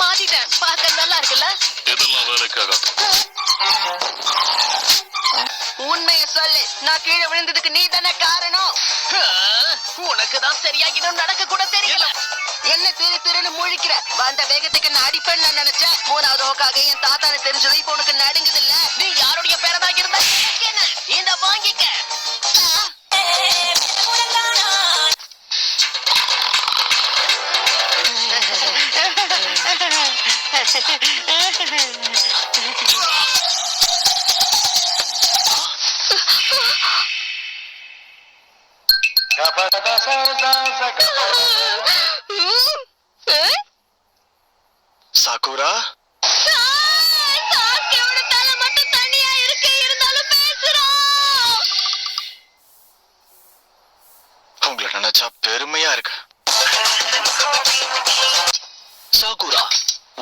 மாத்திட்டேன். பார்க்க நல்லா இருக்குல்ல? இதெல்லாம் வேலைக்காகாது. உண்மைய சொல்லு. நான் கீழே விழுந்ததுக்கு நீ தானே காரணம். உனக்கு தான் சரியா இன்னும் நடக்க கூட தெரியல. என்ன திருன்னு முழிக்கிற? வந்த வேகத்துக்கு நான் அடிப்பேன்னு நான் நினைச்சேன். மூணாவது ஹோக்காக என் தாத்தானு தெரிஞ்சது இப்ப உனக்கு நடுங்குது இல்ல? நீ யாருடைய பேரனா இருந்தா என்ன? இந்த வாங்கிக்க. சாக்குரா, உங்களை நினைச்சா பெருமையா இருக்கு. சாகுரா,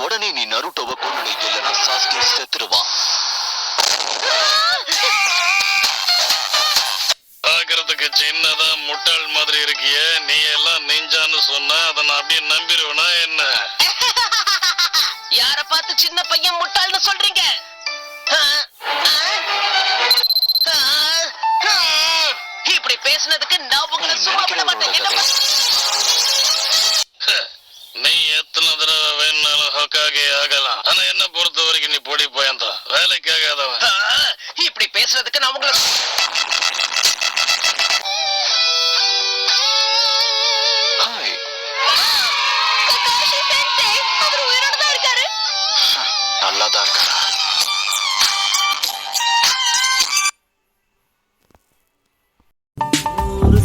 உடனே நீ நருட்டோவை கொண்டு இல்லைன்னா சாஸ்கே செத்துருவான். பாக்குறதுக்கு சின்னதா முட்டாள் மாதிரி இருக்கிய. நீ எல்லாம் நெஞ்சான்னு சொன்னா அதை நான் அப்படியே நம்பிடுவேனா என்ன? யார பார்த்து சின்ன பையன் முட்டாள்னு சொல்றீங்க? இப்படி பேசுனதுக்கு நான் உங்களை சும்மா விட மாட்டேன். நீ எத்தனை தடவை வேணாலும் ஹோக்காகே ஆகலாம். ஆனா என்ன பொறுத்த வரைக்கும் நீ பொடி போயந்தா வேலைக்காகாதவன். இப்படி பேசுறதுக்கு நான் உங்களை நல்லாதான் இருக்காரா? ஒரு